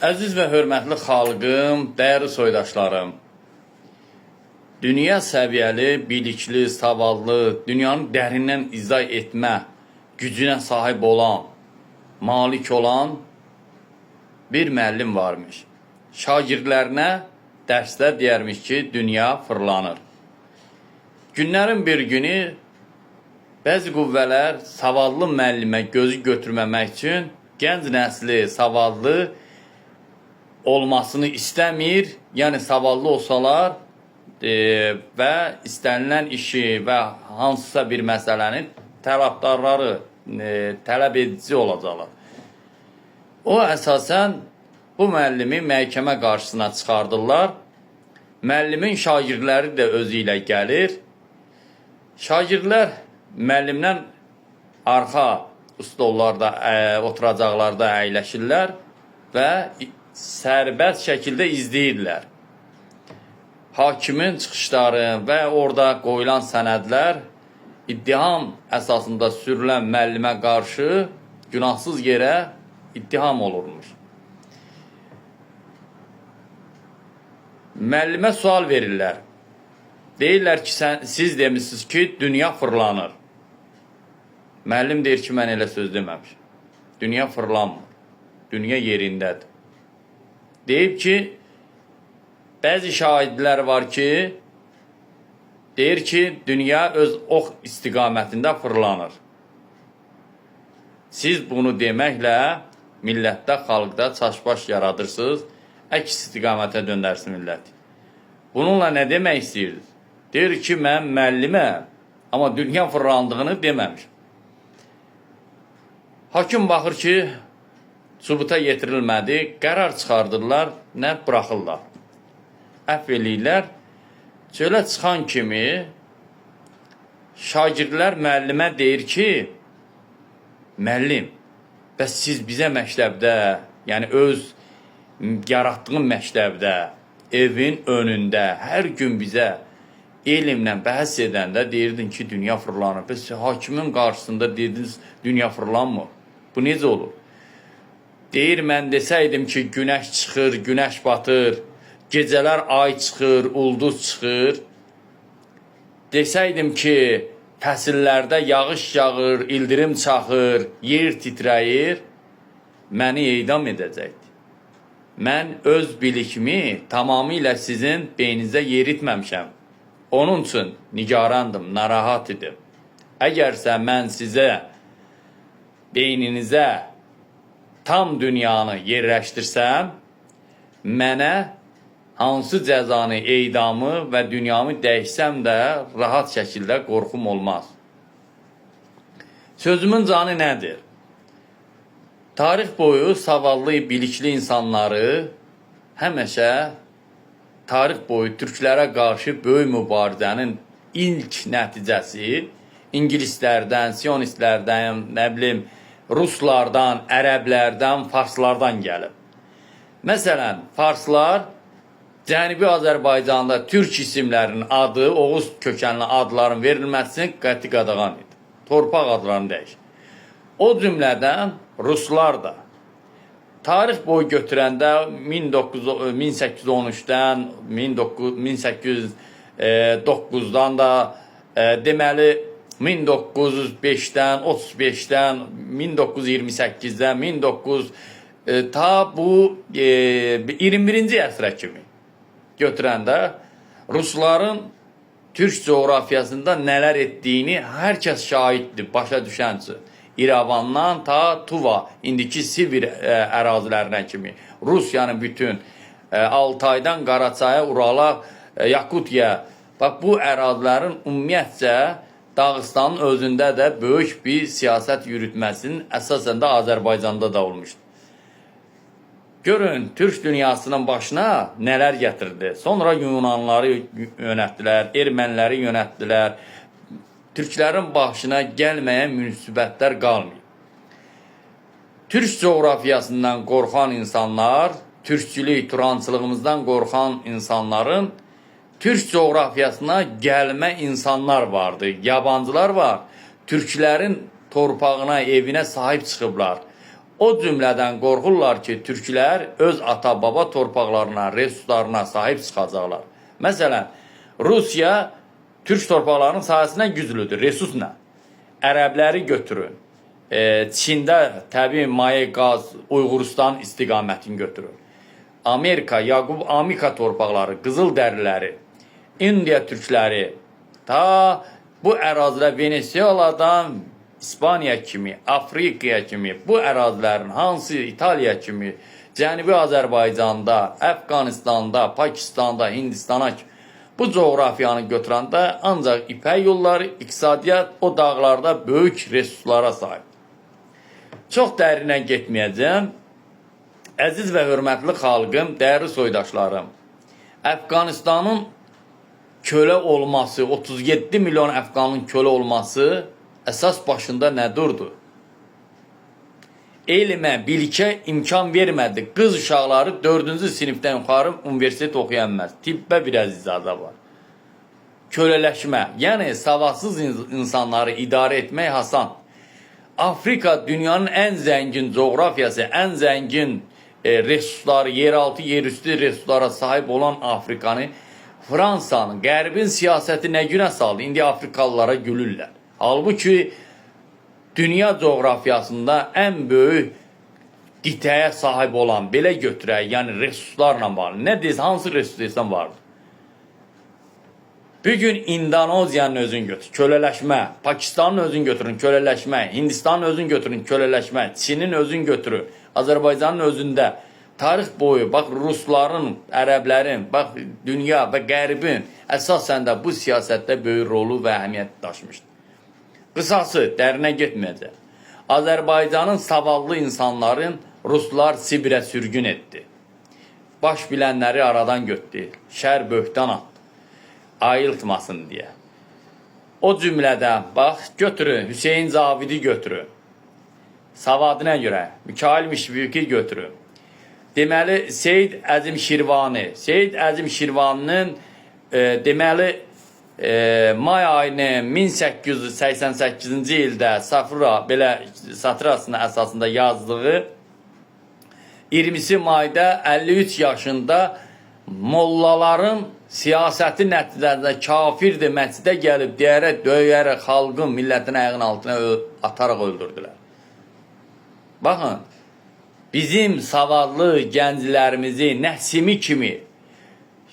Əziz və hörmətli xalqım, dəyərli soydaşlarım, dünya səviyyəli, bilikli, savadlı, dünyanı dərindən izah etmə gücünə sahib olan, malik olan bir müəllim varmış. Şagirdlərinə dərsdə deyərmiş ki, dünya fırlanır. Günlərin bir günü bəzi qüvvələr savadlı müəllimə gözü götürməmək üçün gənc nəsli savadlı olmasını istəmir, yəni savadlı olsalar və istənilən işi və hansısa bir məsələnin tərəfdarları, tələb edici olacaqlar. O əsasən bu müəllimi məhkəmə qarşısına çıxardırlar. Müəllimin şagirdləri də özü ilə gəlir. Şagirdlər müəllimdən arxa stollarda, oturacaqlarda əyləşirlər və sərbəst şəkildə izləyirlər. Hakimin çıxışları və orada qoyulan sənədlər ittiham əsasında sürülən müəllimə qarşı günahsız yerə ittiham olurmuş. Müəllimə sual verirlər. Deyirlər ki, siz demişsiniz ki, dünya fırlanır. Müəllim deyir ki, mən elə söz deməmişim. Dünya fırlanmır. Dünya yerindədir. Deyib ki, bəzi şahidlər var ki, deyir ki, dünya öz ox istiqamətində fırlanır. Siz bunu deməklə millətdə, xalqda çaşbaş yaradırsınız, əks istiqamətə döndərsin milləti. Bununla nə demək istəyirsiniz? Deyir ki, mən müəlliməm, amma dünya fırlandığını deməmişim. Hakim baxır ki, sübuta yetirilmədi, qərar çıxardırlar, nə buraxırlar. Əfv eləyirlər. Çölə çıxan kimi şagirdlər müəllimə deyir ki, müəllim, bəs siz bizə məktəbdə, yəni öz yaratdığın məktəbdə, evin önündə, hər gün bizə elmlə bəhs edəndə deyirdin ki, dünya fırlanır. Bəs hakimin qarşısında deyirdiniz, dünya fırlanmır. Bu necə olur? Deyir, mən desəydim ki, günəş çıxır, günəş batır, gecələr ay çıxır, ulduz çıxır. Desəydim ki, fəsillərdə yağış yağır, ildirim çaxır, yer titrəyir, məni edam edəcəkdir. Mən öz bilikimi tamamilə sizin beyninizə yeritməmişəm. Onun üçün nigarandım, narahat idim. Əgərsə mən sizə, beyninizə tam dünyanı yerləşdirsəm, mənə hansı cəzanı, eydamı və dünyamı dəyişsəm də rahat şəkildə qorxum olmaz. Sözümün canı nədir? Tarix boyu savadlı, bilikli insanları həmişə tarix boyu türklərə qarşı böyük mübarizənin ilk nəticəsi İngilislərdən, Siyonistlərdən, nə bilim, Ruslardan, Ərəblərdən, Farslardan gəlib. Məsələn, Farslar Cənubi Azərbaycanda türk isimlərinin adı, Oğuz kökənli adların verilməsini qəti qadağan idi. Torpaq adlarını dəyişdi. O cümlədən Ruslar da tarix boyu götürəndə 1813-dən, 1809-dan da deməli 1905-dən, 35-dən, 1928-dən, ta bu 21-ci əsrə kimi götürəndə Rusların türk coğrafiyasında nələr etdiyini hər kəs şahiddir, başa düşənçi. İrəvandan ta Tuva, indiki Sibir ərazilərinə kimi, Rusiyanın bütün Altaydan Qaraçaya, Urala, Yakutiya, bax bu ərazilərin ümumiyyətcə Dağıstanın özündə də böyük bir siyasət yürütməsinin əsasən də Azərbaycanda da olmuşdur. Görün, türk dünyasının başına nələr gətirdi. Sonra Yunanları yönətdilər, erməniləri yönətdilər. Türklərin başına gəlməyən müsibətlər qalmayıb. Türk coğrafiyasından qorxan insanlar, türkçülük, turançılığımızdan qorxan insanların Türk coğrafiyasına gəlmə insanlar vardı, yabancılar var. Türklərin torpağına, evinə sahib çıxıblar. O cümlədən qorxurlar ki, türklər öz ata-baba torpaqlarına, resurslarına sahib çıxacaqlar. Məsələn, Rusiya türk torpaqlarının sahəsindən güclüdür, resursla. Ərəbləri götürün. Çində təbii maye, qaz, Uyğuristan istiqamətini götürün. Amerika, Yaqub Amika torpaqları, qızıl dəriləri, İndiya türkləri, ta bu ərazilər Venezueladan İspaniya kimi, Afrikaya kimi, bu ərazilərin hansı İtaliya kimi, Cənubi Azərbaycanda, Əfqanistanda, Pakistanda, Hindistana kimi, bu coğrafiyanı götürəndə ancaq ipək yolları, iqtisadiyyat o dağlarda böyük resurslara sahib. Çox dərinə getməyəcəm. Əziz və hörmətli xalqım, dəyərli soydaşlarım, Əfqanistanın kölə olması, 37 milyon Əfqanın kölə olması əsas başında nə durdu? Elmə, bilikə imkan vermədi. Qız uşaqları 4-cü sinifdən yuxarı universitet oxuya bilməz. Tibbə biraz icazə var. Kölələşmə, yəni savadsız insanları idarə etmək asan. Afrika dünyanın ən zəngin coğrafiyası, ən zəngin resursları, yeraltı, yerüstü resurslara sahib olan Afrikanı Fransanın, Qərbin siyasəti nə günə saldı? İndi Afrikalılara gülürlər. Halbuki dünya coğrafiyasında ən böyük qitəyə sahib olan, belə götürək, yəni resurslarla var. Nə deyirsən, hansı resurs deyirsən vardır? Bugün İndoneziyanın özünü götür, kölələşmə. Pakistanın özünü götürün, kölələşmə. Hindistanın özünü götürün, kölələşmə. Çinin özünü götürün. Azərbaycanın özündə tarix boyu, bax Rusların, Ərəblərin, bax dünya və Qərbin əsasən də bu siyasətdə böyük rolu və əhəmiyyət daşımışdır. Qısası, dərinə getməyəcək. Azərbaycanın savadlı insanların Ruslar Sibirə sürgün etdi. Baş bilənləri aradan götürdü. Şər böhtan atdı. Ayıltmasın deyə. O cümlədə, bax, götürün, Hüseyin Zavidi götürün. Savadına görə, Mikail Mişviki götürün. Deməli, Seyid Əzim Şirvani. Seyid Əzim Şirvaninin deməli, may ayının 1888-ci ildə satırasının əsasında yazdığı 20 mayda 53 yaşında mollaların siyasəti nəticəsində kafirdir, məscidə gəlib döyərək xalqın, millətin ayağının altına ataraq öldürdülər. Baxın, bizim savadlı gənclərimizi, Nəsimi kimi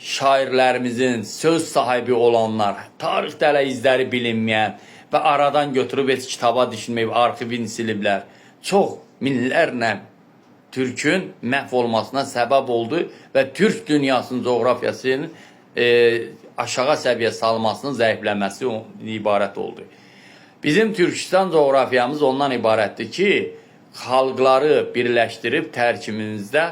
şairlərimizin söz sahibi olanlar, tarixdə hələ izləri bilinməyən və aradan götürüb heç kitaba düşünməyib, arxivini siliblər. Çox minlərlə Türkün məhv olmasına səbəb oldu və Türk dünyasının coğrafiyasının aşağı səviyyə salmasının zəifləməsi ibarət oldu. Bizim Türkistan coğrafiyamız ondan ibarətdir ki, xalqları birləşdirib tərkibimizdə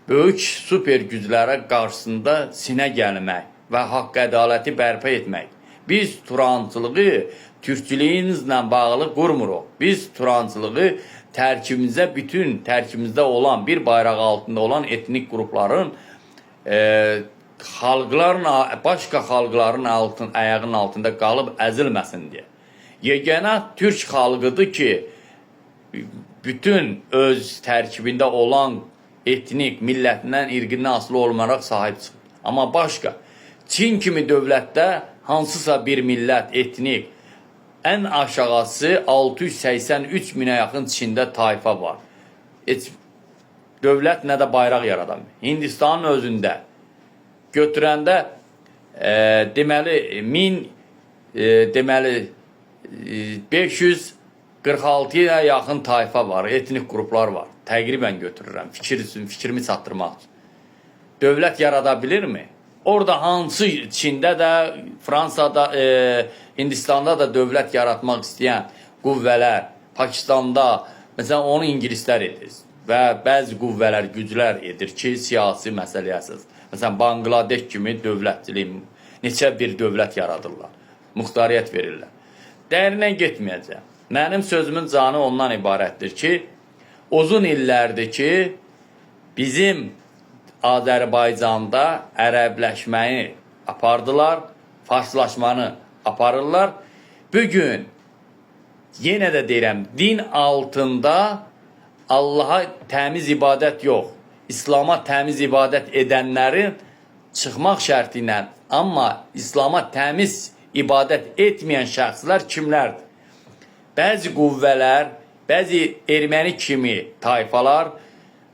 böyük super güclərə qarşısında sinə gəlmək və haqq ədaləti bərpa etmək. Biz turançılığı türkçülüyümüzlə bağlı qurmuruq. Biz turançılığı tərkibimizdə, bütün tərkibimizdə olan, bir bayraq altında olan etnik qrupların başqa xalqların ayağının altında qalıb əzilməsin deyə. Yeganə türk xalqıdır ki, bütün öz tərkibində olan etnik, millətindən, irqindən asılı olmaraq sahib çıxır. Amma başqa, Çin kimi dövlətdə hansısa bir millət, etnik, ən aşağısı 683 minə yaxın Çində tayfa var. Dövlət nə də bayraq yaradamır. Hindistanın özündə götürəndə deməli 546-ya yaxın tayfa var, etnik qruplar var. Təqribən götürürəm, fikrimi çatdırmaq üçün. Dövlət yarada bilirmi? Orada hansı Çində də, Fransada, Hindistanda da dövlət yaratmaq istəyən qüvvələr, Pakistanda, məsələn, onu ingilislər edir və bəzi qüvvələr, güclər edir ki, siyasi məsələyə əsas. Məsələn, Bangladeş kimi dövlətçilik, neçə bir dövlət yaradırlar, muxtariyyət verirlər. Dərinə getməyəcəm. Mənim sözümün canı ondan ibarətdir ki, uzun illərdir ki, bizim Azərbaycanda ərəbləşməyi apardılar, farslaşmanı aparırlar. Bugün, yenə də deyirəm, din altında Allaha təmiz ibadət yox, İslama təmiz ibadət edənlərin çıxmaq şərti ilə, amma İslama təmiz ibadət etməyən şəxslər kimlərdir? Bəzi qüvvələr, bəzi erməni kimi tayfalar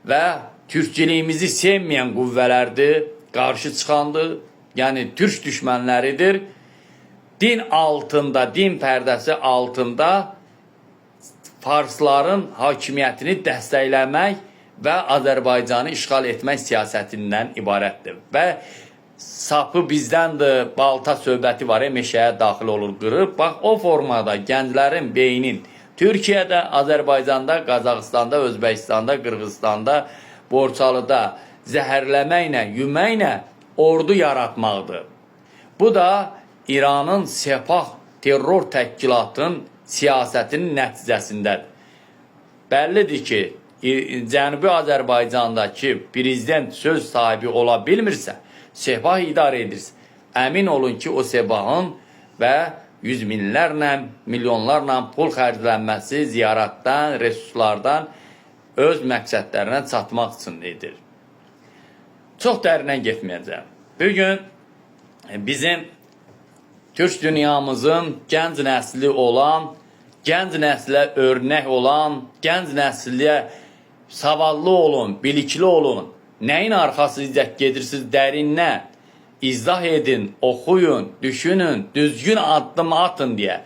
və türkçülüyümüzü sevməyən qüvvələrdir, qarşı çıxandır, yəni türk düşmənləridir. Din altında, din pərdəsi altında farsların hakimiyyətini dəstəkləmək və Azərbaycanı işğal etmək siyasətindən ibarətdir. Və sapı bizdəndir, balta söhbəti var, meşəyə daxil olur, qırır. Bax, o formada gənclərin beynin Türkiyədə, Azərbaycanda, Qazaxıstanda, Özbəkistanda, Qırğızstanda, Borçalıda zəhərləməklə, yüməklə ordu yaratmaqdır. Bu da İranın Sepah terror təşkilatının siyasətinin nəticəsindədir. Bəllidir ki, Cənubi Azərbaycandakı prezident söz sahibi ola bilmirsə, Sepah idarə edirsə, əmin olun ki, o Sepahın və yüz minlərlə, milyonlarla pul xərclənməsi ziyarətdən, resurslardan öz məqsədlərinə çatmaq üçün edir. Çox dərinə getməyəcəm. Bugün bizim Türk dünyamızın gənc nəsli olan, gənc nəslə örnək olan, gənc nəsliyə savadlı olun, bilikli olun. Nəyin arxasınca gedirsiniz dərinlə? İzah edin, oxuyun, düşünün, düzgün addım atın deyə.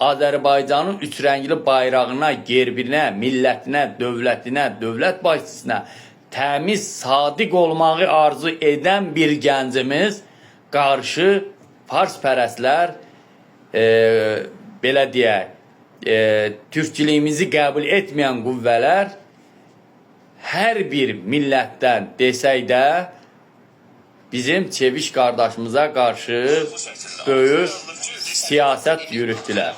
Azərbaycanın üç rəngli bayrağına, gerbinə, millətinə, dövlətinə, dövlət başçısına təmiz, sadiq olmağı arzu edən bir gəncimiz qarşı farspərəslər, belə deyək, türkçülüyümüzü qəbul etməyən qüvvələr hər bir millətdən desək də bizim Çeviş qardaşımıza qarşı böyük siyasət yürütdülər.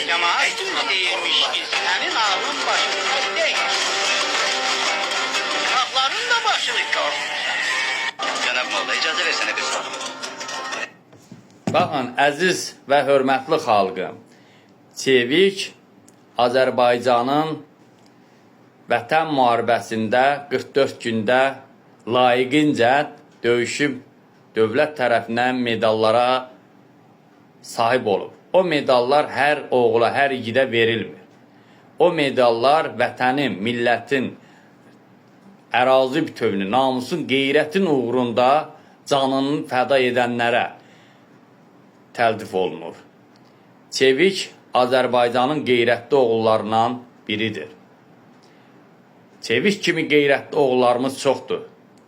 Cemaat değilmiş ki senin ağlın başında değil. Hakların da başını görmüşsən. Cənab Molla, icazə versənə bir soru. Baxın, əziz və hörmətli xalqım, Çevik Azərbaycanın vətən müharibəsində 44 gündə layiqincə döyüşüb dövlət tərəfindən medallara sahib olub. O medallar hər oğula, hər igidə verilmir. O medallar vətənin, millətin, ərazi bütövünü, namusun, qeyrətin uğrunda canını fəda edənlərə təltif olunur. Çevik Azərbaycanın qeyrətli oğullarından biridir. Çevik kimi qeyrətli oğullarımız çoxdur.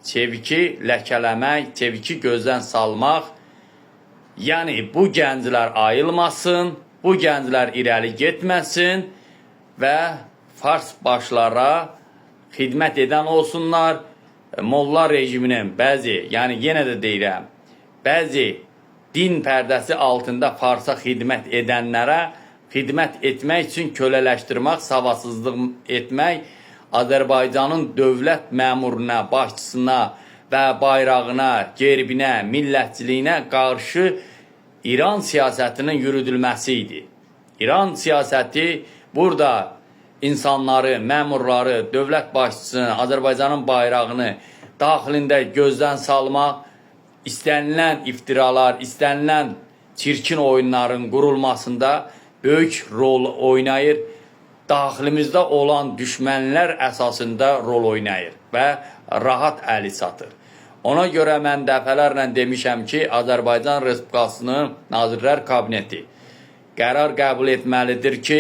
Çeviki ləkələmək, çeviki gözdən salmaq, yəni bu gənclər ayılmasın, bu gənclər irəli getməsin və fars başlara xidmət edən olsunlar. Molla rejiminin bəzi, yəni yenə də deyirəm, bəzi din pərdəsi altında farsa xidmət edənlərə xidmət etmək üçün kölələşdirmək, savadsızlıq etmək, Azərbaycanın dövlət məmuruna, başçısına və bayrağına, gerbinə, millətçiliyinə qarşı İran siyasətinin yürüdülməsi idi. İran siyasəti burada insanları, məmurları, dövlət başçısını, Azərbaycanın bayrağını daxilində gözdən salmaq, istənilən iftiralar, istənilən çirkin oyunların qurulmasında böyük rol oynayır. Daxilimizdə olan düşmənlər əsasında rol oynayır və rahat əli çatır. Ona görə mən dəfələrlə demişəm ki, Azərbaycan Respublikasının Nazirlər Kabineti qərar qəbul etməlidir ki,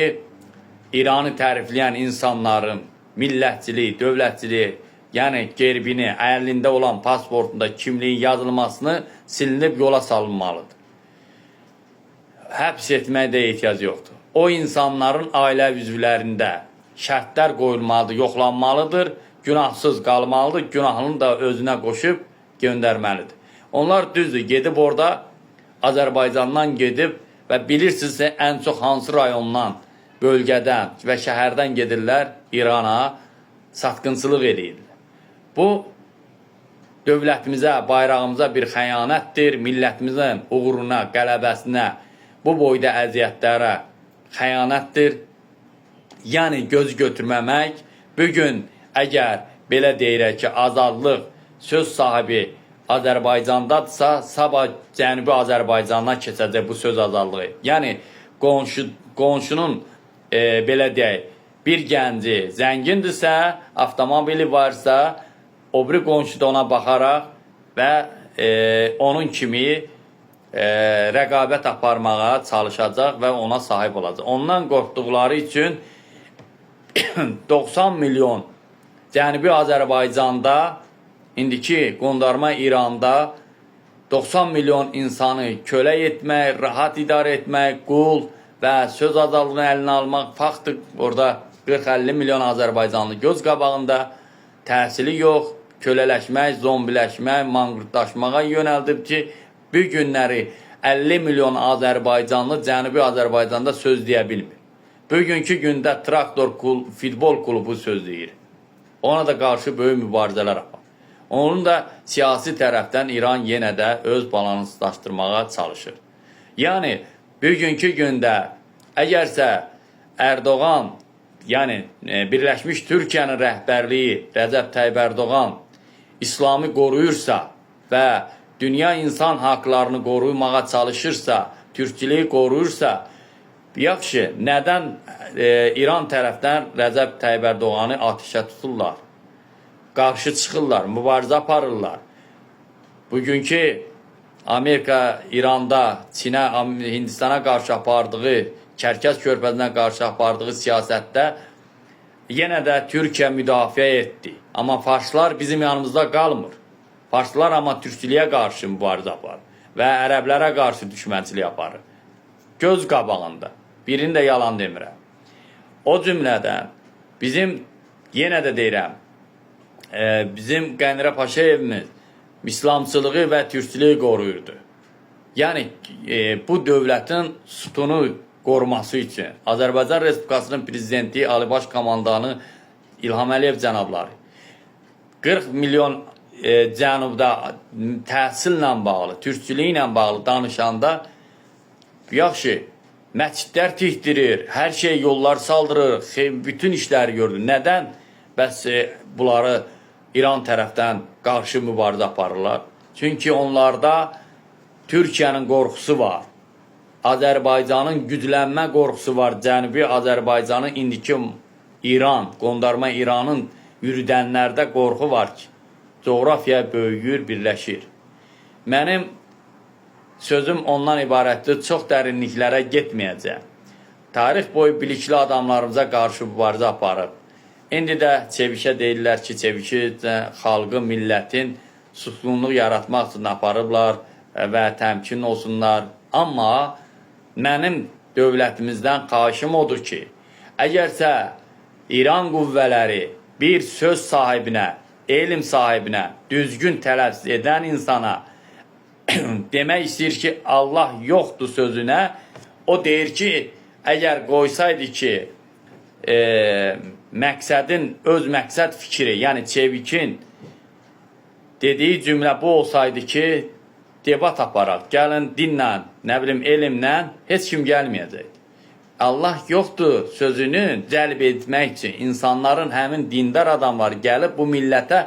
İranı tərifləyən insanların millətçiliyi, dövlətçiliyi, yəni gerbini, əlində olan pasportunda kimliyin yazılmasını silinib yola salınmalıdır. Həbs etməyə ehtiyac yoxdur. O insanların ailə üzvlərində şərtlər qoyulmalıdır, yoxlanmalıdır, günahsız qalmalıdır, günahını da özünə qoşub göndərməlidir. Onlar düzdür, gedib orada Azərbaycandan gedib və bilirsiniz ən çox hansı rayondan, bölgədən və şəhərdən gedirlər İrana satqınçılıq edirlər. Bu dövlətimizə, bayrağımıza bir xəyanətdir, millətimizin uğruna, qələbəsinə, bu boyda əziyyətlərə xəyanətdir. Yəni göz götürməmək, bugün əgər belə deyirək ki, azadlıq söz sahibi Azərbaycandadırsa, sabah Cənubi Azərbaycandan keçəcək bu söz azadlığı. Yəni qonşunun belə deyək, bir gənci zəngindirsə, avtomobili varsa, o biri qonşu da ona baxaraq və onun kimi rəqabət aparmağa çalışacaq və ona sahib olacaq. Ondan qorxduqları üçün 90 milyon Cənubi Azərbaycanda, indiki qondarma İranda 90 milyon insanı kölə etmək, rahat idarə etmək, qul və söz azadlığını əlinə almaq faktdır. Orada 40-50 milyon Azərbaycanlı göz qabağında təhsili yox, kölələşmək, zombiləşmək, manqurtlaşmağa yönəldib ki, bu günləri 50 milyon Azərbaycanlı Cənubi Azərbaycanda söz deyə bilmir. Bugünkü gündə traktor futbol klubu söz deyir. Ona da qarşı böyük mübarizələr apar. Onun da siyasi tərəfdən İran yenə də öz balanslaşdırmağa çalışır. Yəni, bugünkü gündə əgərsə Erdoğan, yəni Birləşmiş Türkiyənin rəhbərliyi Rəcəb Tayyip Erdoğan İslamı qoruyursa və dünya insan haqlarını qorumağa çalışırsa, türkçiliyi qoruyursa, yaxşı, nədən İran tərəfdən Rəcəb Tayyip Erdoğanı atışa tuturlar? Qarşı çıxırlar, mübarizə aparırlar. Bugünkü Amerika, İranda, Çinə, Hindistana qarşı apardığı, Kərkəz körfəzinə qarşı apardığı siyasətdə yenə də Türkiyə müdafiə etdi. Amma farslar bizim yanımızda qalmır. Farslar amma türkçiliyə qarşı mübarizə aparır və ərəblərə qarşı düşmənçilik aparır. Göz qabağında. Birini də yalan demirəm. O cümlədən bizim, yenə də deyirəm, bizim Qənirə Paşayevimiz İslamçılığı və türkçiliyi qoruyurdu. Yəni, bu dövlətin sütunu qoruması üçün Azərbaycan Respublikasının prezidenti Ali Baş Komandanı İlham Əliyev cənabları 40 milyon Cənubda təhsillə bağlı, türkçülüklə bağlı danışanda yaxşı, məscidlər tikdirir, hər şey yollar saldırır, bütün işləri gördür. Nədən? Bəs bunları İran tərəfdən qarşı mübarizə aparırlar. Çünki onlarda Türkiyənin qorxusu var. Azərbaycanın güclənmə qorxusu var. Cənubi Azərbaycanın indiki İran, qondarma İranın yürüdənlərdə qorxu var ki, coğrafiya böyüyür, birləşir. Mənim sözüm ondan ibarətdir, çox dərinliklərə getməyəcəm. Tarix boyu bilikli adamlarımıza qarşı mübarizə aparıb. İndi də çevikə deyirlər ki, çeviki xalqı, millətin susqunluq yaratmaq üçün aparıblar və təmkin olsunlar. Amma mənim dövlətimizdən xahişim odur ki, əgərsə İran qüvvələri bir söz sahibinə, elm sahibinə, düzgün tələffüz edən insana demək istəyir ki, Allah yoxdur sözünə, o deyir ki, əgər qoysaydı ki, məqsədin, öz məqsəd fikri, yəni çevikin dediyi cümlə bu olsaydı ki, debat aparaq, gəlin dinlə, nə bilim, elmlə, heç kim gəlməyəcək. Allah yoxdur sözünü cəlb etmək üçün insanların həmin dindar adamları gəlib bu millətə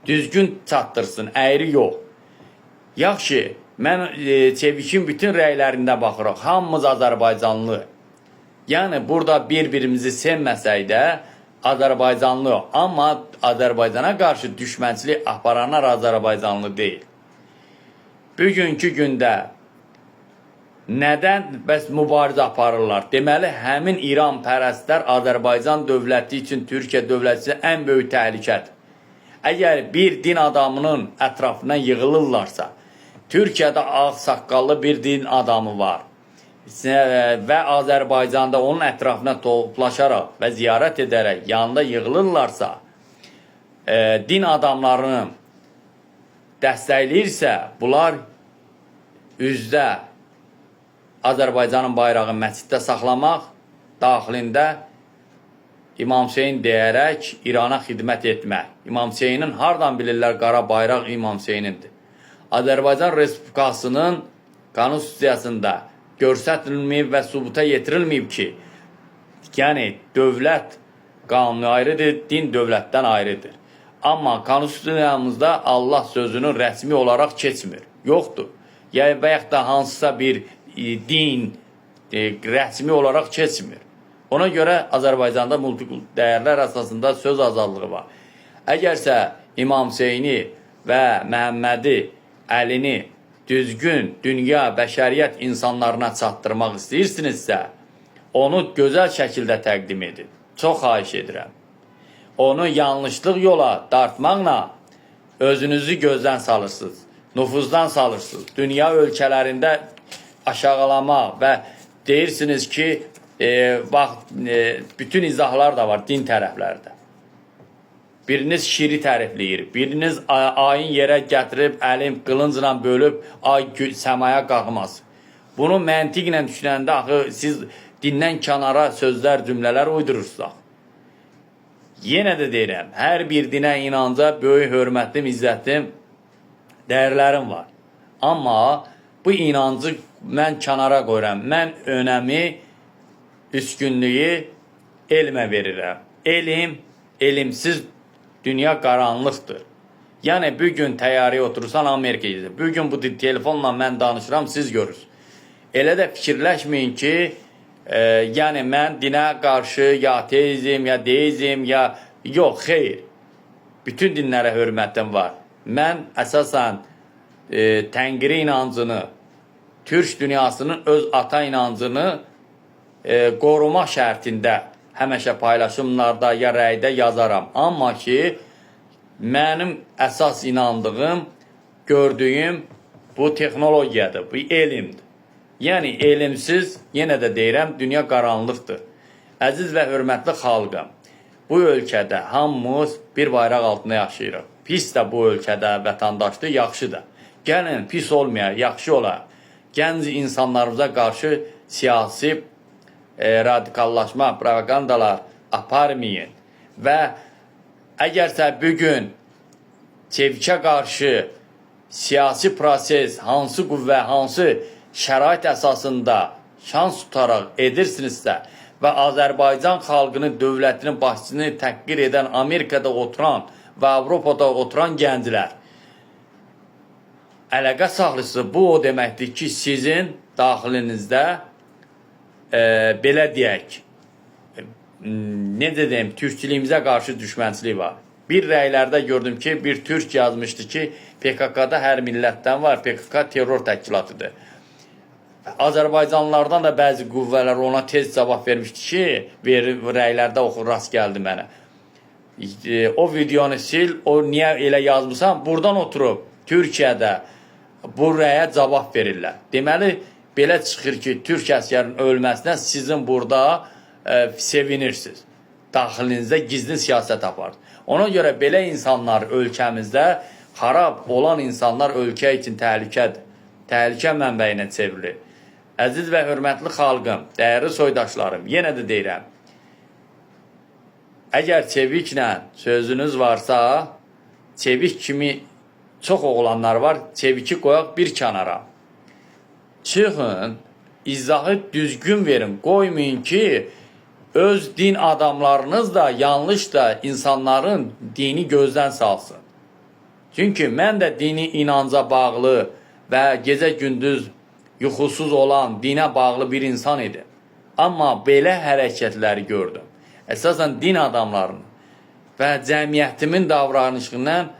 düzgün çatdırsın, əyri yox. Yaxşı, mən çevikin bütün rəylərində baxırıq, hamımız Azərbaycanlı. Yəni, burada bir-birimizi sevməsək də Azərbaycanlı, amma Azərbaycana qarşı düşmənçilik aparanlar Azərbaycanlı deyil. Bugünkü gündə nədən bəs mübarizə aparırlar? Deməli, həmin İran pərəstlər Azərbaycan dövləti üçün, Türkiyə dövləti üçün ən böyük təhlükədir. Əgər bir din adamının ətrafına yığılırlarsa, Türkiyədə ağ saqqallı bir din adamı var və Azərbaycanda onun ətrafına toplaşaraq və ziyarət edərək, yanında yığılırlarsa, din adamlarının, dəstəkləyirsə, bunlar üzdə Azərbaycanın bayrağı məsciddə saxlamaq, daxilində İmam Hüseyin deyərək İrana xidmət etmək. İmam Hüseyinin hardan bilirlər qara bayraq İmam Hüseynindir. Azərbaycan Respublikasının konstitusiyasında göstərilməyib və sübuta yetirilməyib ki, yəni dövlət qanunu ayrıdır, din dövlətdən ayrıdır. Amma konstitusiyamızda Allah sözünün rəsmi olaraq keçmir. Yoxdur. Ya və yaxud da hansısa bir din rəsmi olaraq keçmir. Ona görə Azərbaycanda multikultur dəyərlər əsasında söz azadlığı var. Əgərsə İmam Hüseyni və Məhəmmədi, Əlini düzgün dünya, bəşəriyyət insanlarına çatdırmaq istəyirsinizsə, onu gözəl şəkildə təqdim edin. Çox xahiş edirəm. Onu yanlışlıq yola dartmaqla özünüzü gözdən salırsınız, nüfuzdan salırsınız. Dünya ölkələrində aşağılamaq və deyirsiniz ki, bax, bütün izahlar da var din tərəflərdə. Biriniz şiri tərifləyir, biriniz ayın yerə gətirib, əlim qılıncla bölüb, ay səmaya qalxmaz. Bunu məntiqlə düşünəndə, axı, siz dindən kənara sözlər, cümlələr uydurursunuz. Yenə də deyirəm, hər bir dinə inanca böyük hörmətim, izzətim, dəyərlərim var. Amma bu inancı mən kənara qoyuram. Mən önəmi, üstünlüyü elmə verirəm. Elm, elmsiz dünya qaranlıqdır. Yəni, bugün təyyarəyə oturursan Amerika'ya. Bugün bu telefonla mən danışıram, siz görürsünüz. Elə də fikirləşməyin ki, yəni mən dinə qarşı ya ateizm, ya deizm, ya yox, xeyr. Bütün dinlərə hörmətim var. Mən əsasən Təngri inancını, Türk dünyasının öz ata inancını qoruma şərtində həmişə paylaşımlarda ya rəydə yazaram. Amma ki, mənim əsas inandığım, gördüyüm bu texnologiyadır, bu elmdir. Yəni, elmsiz, yenə də deyirəm, dünya qaranlıqdır. Əziz və hörmətli xalqım, bu ölkədə hamımız bir bayraq altında yaşayırıq. Pis də bu ölkədə vətəndaşdır, yaxşı da. Gəlin, pis olmayaq, yaxşı olar. Gənc insanlarımıza qarşı siyasi radikallaşma, propagandalar aparmayın. Və əgərsə bugün çevikə qarşı siyasi proses hansı qüvvə, hansı şərait əsasında şans tutaraq edirsinizsə və Azərbaycan xalqının, dövlətinin başçısını təhqir edən Amerikada oturan və Avropada oturan gənclər əlaqə saxlısınız, bu o deməkdir ki, sizin daxilinizdə belə deyək, necə deyim, türkçülüyümüzə qarşı düşmənçilik var. Bir rəylərdə gördüm ki, bir türk yazmışdı ki, PKK-da hər millətdən var, PKK terror təşkilatıdır. Azərbaycanlılardan da bəzi qüvvələr ona tez cavab vermişdi ki, rəylərdə oxur, rast gəldi mənə. O videonu sil, o niyə elə yazmışsan, buradan oturub Türkiyədə bu rəyə cavab verirlər. Deməli, belə çıxır ki, Türk əskərinin ölməsinə sizin burada sevinirsiniz. Daxilinizdə gizli siyasət apar. Ona görə belə insanlar ölkəmizdə xarab olan insanlar ölkə üçün təhlükədir. Təhlükə mənbəyinə çevrilir. Əziz və hörmətli xalqım, dəyərli soydaşlarım, yenə də deyirəm. Əgər çeviklə sözünüz varsa, çevik kimi çox oğlanlar var, çeviki qoyaq bir kənara. Çıxın, izahı düzgün verin, qoymayın ki, öz din adamlarınız da yanlış da insanların dini gözdən salsın. Çünki mən də dini inanca bağlı və gecə-gündüz yuxusuz olan, dinə bağlı bir insan idim. Amma belə hərəkətləri gördüm. Əsasən din adamlarının və cəmiyyətimin davranışından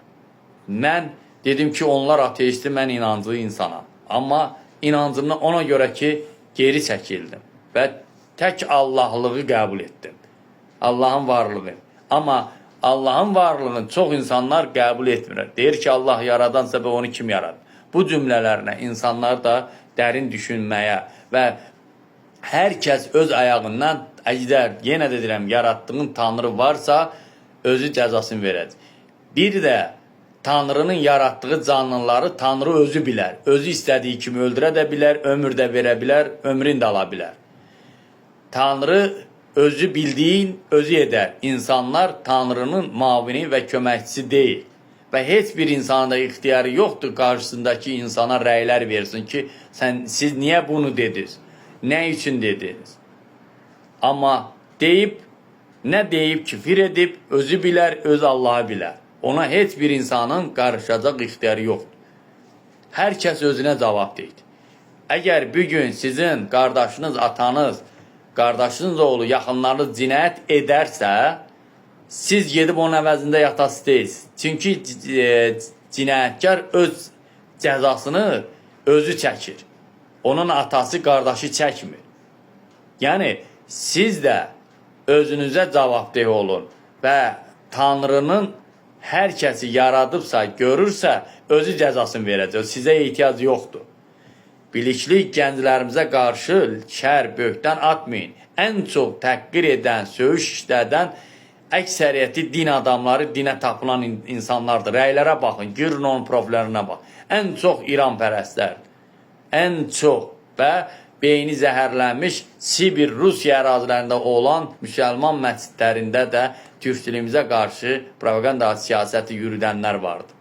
mən dedim ki, onlar ateistdir, mən inanclı insanam. Amma inancımı ona görə ki, geri çəkildim və tək Allahlığı qəbul etdim. Allahın varlığı. Amma Allahın varlığını çox insanlar qəbul etmir. Deyir ki, Allah yaradansa və onu kim yaradı? Bu cümlələrlə insanlar da dərin düşünməyə və hər kəs öz ayağından, əgər yenə də deyirəm, yaratdığın Tanrı varsa, özü cəzasını verəcək. Bir də Tanrının yaratdığı canlıları Tanrı özü bilər. Özü istədiyi kimi öldürə də bilər, ömür də verə bilər, ömrün də ala bilər. Tanrı özü bildiyin özü edər. İnsanlar Tanrının mavini və köməkçisi deyil. Və heç bir insanın da ixtiyarı yoxdur qarşısındakı insana rəylər versin ki, siz niyə bunu dediniz? Nə üçün dediniz? Amma deyib, nə deyib, küfür edib, özü bilər, öz Allahı bilər. Ona heç bir insanın qarışacaq ixtiyarı yoxdur. Hər kəs özünə cavab deyir. Əgər bugün sizin qardaşınız, atanız, qardaşınız oğlu, yaxınlarınız cinayət edərsə, siz gedib onun əvəzində yatası deyilsiniz. Çünki cinayətkar öz cəzasını özü çəkir. Onun atası, qardaşı çəkmir. Yəni, siz də özünüzə cavabdeh olun və Tanrının hər kəsi yaradıbsa, görürsə, özü cəzasını verəcək. Sizə ehtiyac yoxdur. Bilikli gənclərimizə qarşı şər, böhtan atmayın. Ən çox təhqir edən, söyüş işlədən əksəriyyəti din adamları, dinə tapılan insanlardır. Rəylərə baxın, girin onun profillərinə bax. Ən çox İran pərəstlərdir. Ən çox və beyni zəhərlənmiş Sibir, Rusiya ərazilərində olan müsəlman məscidlərində də türkçülüyümüzə qarşı propaganda siyasəti yürüdənlər vardır.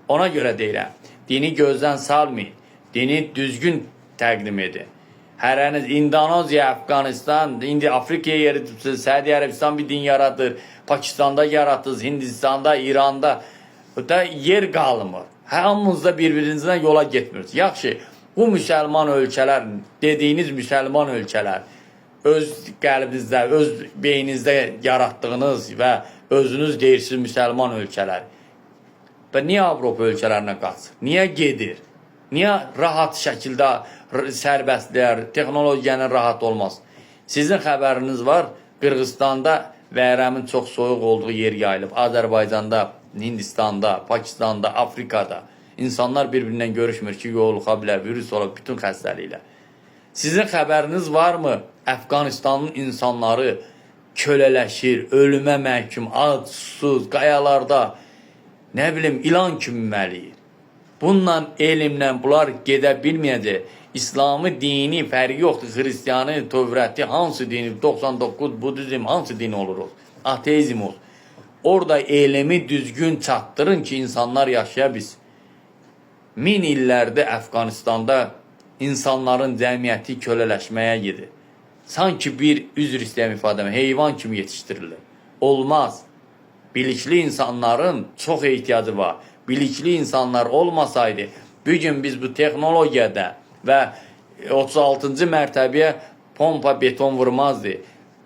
Ona görə deyirəm, dini gözdən salmayın, dini düzgün təqdim edin. Hərəniz İndoneziya, Afqanistan, indi Afrikaya yeri tutsunuz, Səudi Ərəbistan bir din yaradır, Pakistanda yaratdınız, Hindistanda, İranda da yer qalmır. Hamınızda bir-birinizdən yola getmirsiniz. Yaxşı, bu müsəlman ölkələr, dediyiniz müsəlman ölkələr, öz qəlbinizdə, öz beyninizdə yaratdığınız və özünüz deyirsiniz müsəlman ölkələr. Və niyə Avropa ölkələrinə qaçır? Niyə gedir? Niyə rahat şəkildə sərbəstlər, texnologiyanın rahat olmaz? Sizin xəbəriniz var, Qırğızstanda vərəmin çox soyuq olduğu yer yayılıb. Azərbaycanda, Hindistanda, Pakistanda, Afrikada. İnsanlar bir-birindən görüşmür ki, yoluxa bilər, virüs olub, bütün xəstəliklə. Sizin xəbəriniz varmı? Əfqanistanın insanları kölələşir, ölümə məhkum, ac, susuz, qayalarda, nə bilim, ilan kimi məliyir. Bununla, elmlə bunlar gedə bilməyəcək. İslamı dini fərqi yoxdur. Xristiyanı, Tövrəti, hansı dini, 99, Budizm, hansı din olur o? Ateizm olur. Orada elmi düzgün çatdırın ki, insanlar yaşaya bilsin. 1000 illərdə Əfqanistanda insanların cəmiyyəti kölələşməyə gedir. Sanki bir üzr istəyəm ifadəmə, heyvan kimi yetişdirilir. Olmaz. Bilikli insanların çox ehtiyacı var. Bilikli insanlar olmasaydı, bugün biz bu texnologiyada və 36-cı mərtəbəyə pompa beton vurmazdı.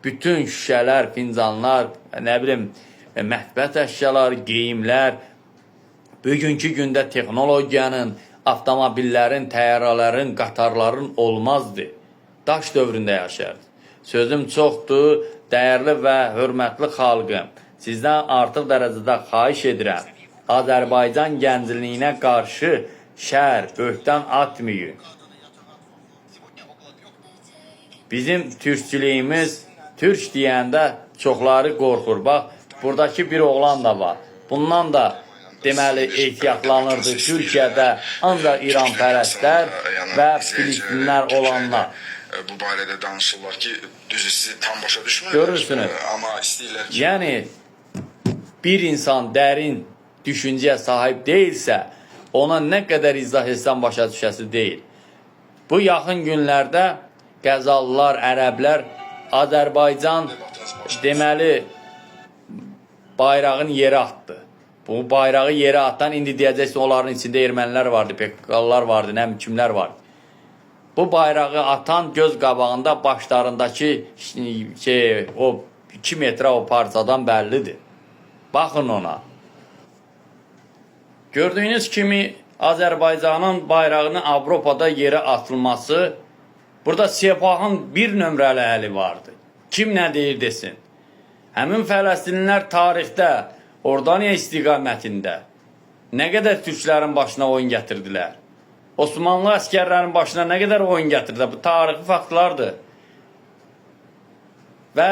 Bütün şüşələr, fincanlar, nə bilim, mətbəət əşyalar, geyimlər, bugünkü gündə texnologiyanın, avtomobillərin, təyyarələrin, qatarların olmazdı. Daş dövründə yaşardı. Sözüm çoxdur, dəyərli və hörmətli xalqım. Sizdən artıq dərəcədə xahiş edirəm. Azərbaycan gəncliyinə qarşı şər, böhtan atmayın. Bizim türkçülüyümüz, türk deyəndə çoxları qorxur. Bax, buradakı bir oğlan da var. Bundan da deməli ehtiyatlanırdı. Türkiyədə ancaq İranpərəstlər və Filistinlər olanlar. Bu barədə danışırlar ki, düzü sizi tam başa düşmürlər. Görürsünüz. Amma istəyirlər ki... Yəni, bir insan dərin düşüncəyə sahib deyilsə, ona nə qədər izah etsən başa düşəsi deyil. Bu yaxın günlərdə Qəzallılar, Ərəblər, Azərbaycan deməli bayrağın yeri atdı. Bu bayrağı yeri atan, indi deyəcəksə onların içində ermənilər vardı, PKK-lar vardı, nə kimlər vardı. Bu bayrağı atan göz qabağında başlarındakı o 2 metrə o parçadan bəllidir. Baxın ona. Gördüyünüz kimi Azərbaycanın bayrağının Avropada yerə atılması, burada Sepahın bir nömrəli əli vardı. Kim nə deyir desin. Həmin Fələstinlilər tarixdə, Ordaniya istiqamətində nə qədər türklərin başına oyun gətirdilər. Osmanlı əskərlərin başına nə qədər oyun gətirdilər. Bu tarixi faktlardır. Və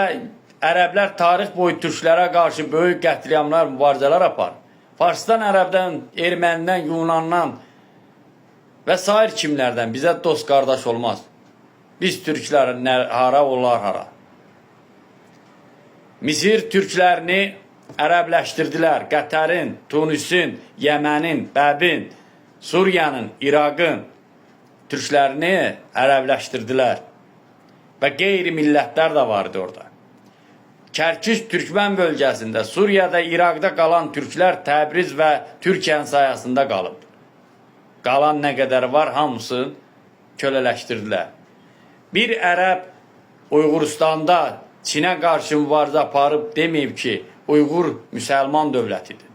ərəblər tarix boyu türklərə qarşı böyük qətliamlar, mübarizələr apar. Farsdan, ərəbdən, ermənidən, yunandan və sair kimlərdən bizə dost qardaş olmaz. Biz türklər hara, onlar hara. Misir türklərini ərəbləşdirdilər. Qətərin, Tunisin, Yəmənin, Bəbin, Suriyanın, İraqın türklərini ərəbləşdirdilər. Və qeyri-millətlər də vardı orada. Kərkiş Türkmən bölgəsində, Suriyada, İraqda qalan türklər Təbriz və Türkiyənin sayəsində qalıb. Qalan nə qədər var, hamısı kölələşdirdilər. Bir ərəb Uyğuristanda Çinə qarşı mübarizə aparıb deməyib ki, Uyğur müsəlman dövlətidir.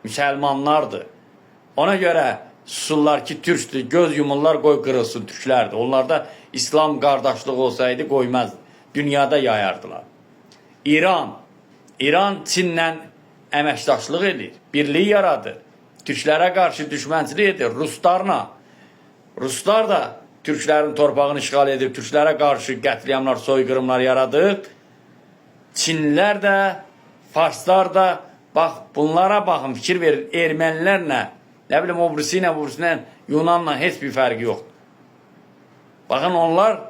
Müsəlmanlardır. Ona görə susurlar ki, türkdür, göz yumurlar, qoy qırılsın türklərdir. Onlarda İslam qardaşlığı olsaydı qoymazdı. Dünyada yayardılar. İran Çinlə əməkdaşlıq edir, birlik yaradır. Türklərə qarşı düşmənçilik edir, Ruslar da türklərin torpağını işğal edib, türklərə qarşı qətliamlar, soyqırımlar yaradır. Çinlilər də, Farslar da, bax, bunlara baxın, fikir verir, ermənilərlə, nə bilim, o birisi ilə, Yunanla heç bir fərqi yoxdur. Baxın, onlar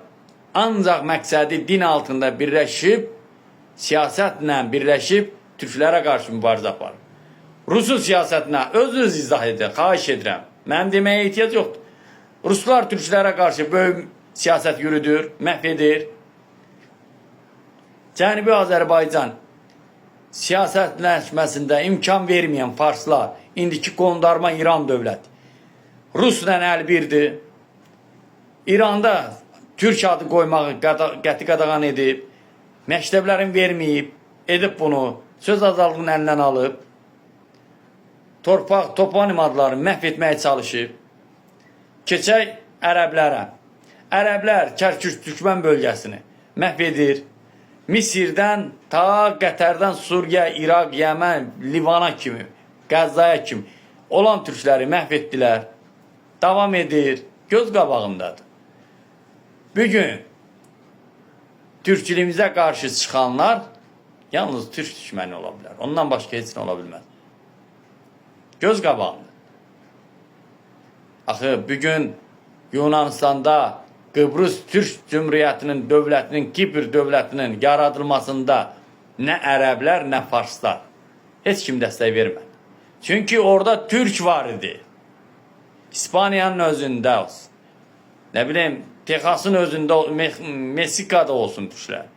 ancaq məqsədi din altında birləşib, siyasətlə birləşib, türklərə qarşı mübarizə aparır. Rusun siyasətinə özünüz izah edin, xahiş edirəm. Mənim deməyə ehtiyac yoxdur. Ruslar türklərə qarşı böyük siyasət yürüdür, məhv edir. Cənubi Azərbaycan siyasətləşməsində imkan verməyən Farslar, indiki qondarma İran dövləti, Rusla əlbirdir. İranda Türk adı qoymağı qəti qadağan edib, məktəblərin verməyib, edib bunu, söz azadlığının əlindən alıb, torpaq, toponim adlarını məhv etməyə çalışıb. Keçək ərəblərə. Ərəblər Kərkiş Türkmən bölgəsini məhv edir. Misirdən ta Qətərdən Suriya, İraq, Yəmən, Livana kimi, Qəzzaya kimi olan türkləri məhv etdilər. Davam edir, göz qabağındadır. Bugün türkçülüyümüzə qarşı çıxanlar yalnız türk düşməni ola bilər. Ondan başqa heç nə ola bilməz. Göz qabağında. Axı, bugün Yunanistanda Qıbrıs Türk Cümhuriyyətinin dövlətinin, Kipr dövlətinin yaradılmasında nə ərəblər, nə farslar heç kim dəstək vermədi. Çünki orada türk var idi. İspaniyanın özündə olsun. Nə bileyim, Texasın özündə, Meksikada olsun türklər.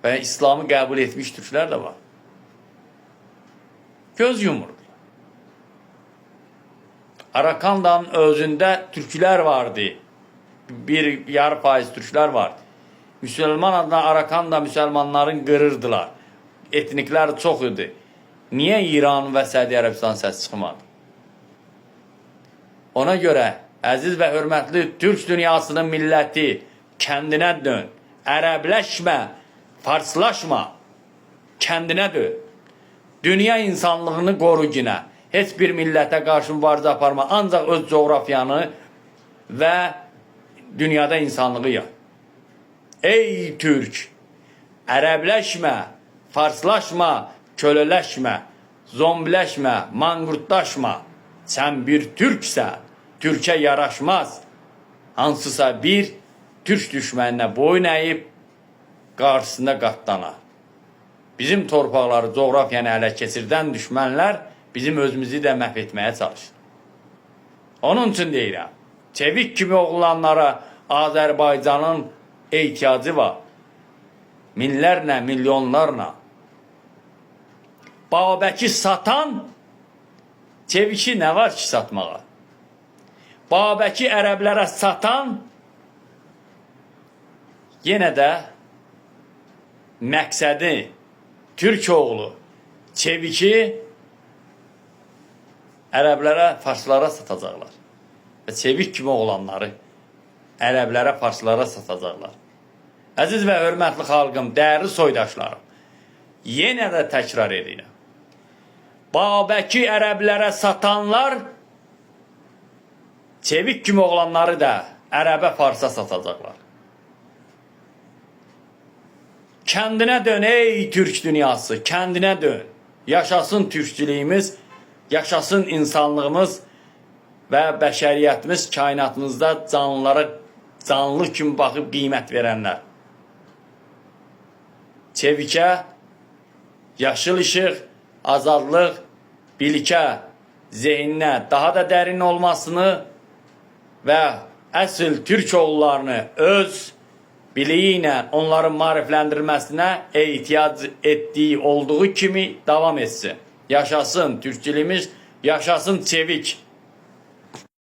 Və İslamı qəbul etmiş türklər də var. Göz yumurdu. Arakandanın özündə türklər vardı. Bir yarı faiz türklər vardı. Müsəlman adına Arakanda müsəlmanların qırırdılar. Etniklər çox idi. Niyə İran və Səudi Ərəbistan səs çıxmadı? Ona görə, əziz və hörmətli Türk dünyasının milləti, kəndinə dön, ərəbləşmə, farslaşma, kəndinə dön. Dünya insanlığını qoru yine. Heç bir millətə qarşı mübarizə aparma, ancaq öz coğrafiyanı və dünyada insanlığı yay. Ey Türk, ərəbləşmə, farslaşma, kölələşmə, zombiləşmə, manqurtlaşma. Sən bir türksən, türkə yaraşmaz. Hansısa bir türk düşməninə boyun əyib, qarşısında qatlanar. Bizim torpaqları, coğrafiyanı ələ keçirdən düşmənlər bizim özümüzü də məhv etməyə çalışır. Onun üçün deyirəm, çevik kimi oğlanlara Azərbaycanın ehtiyacı var. Minlərlə, milyonlarla. Babəki satan, çeviki nə var ki satmağa? Babəki ərəblərə satan, yenə də məqsədi Türk oğlu çeviki ərəblərə, farslara satacaqlar. Və çevik kimi oğlanları ərəblərə, farslara satacaqlar. Əziz və hörmətli xalqım, dəyərli soydaşlarım, yenə də təkrar edirəm. Babəki ərəblərə satanlar çevik kimi oğlanları da ərəbə, farsa satacaqlar. Kəndinə dön ey Türk dünyası, kəndinə dön. Yaşasın türkçülüyümüz Yaşasın insanlığımız və bəşəriyyətimiz kainatımızda canlılara canlı kimi baxıb qiymət verənlər. Çevikə, yaşıl işıq, azadlıq, bilikə, zehninə daha da dərin olmasını və əsl türk oğullarını öz biliyi ilə onların maarifləndirilməsinə ehtiyac etdiyi olduğu kimi davam etsin. Yaşasın türkçülüyümüz, yaşasın çevik.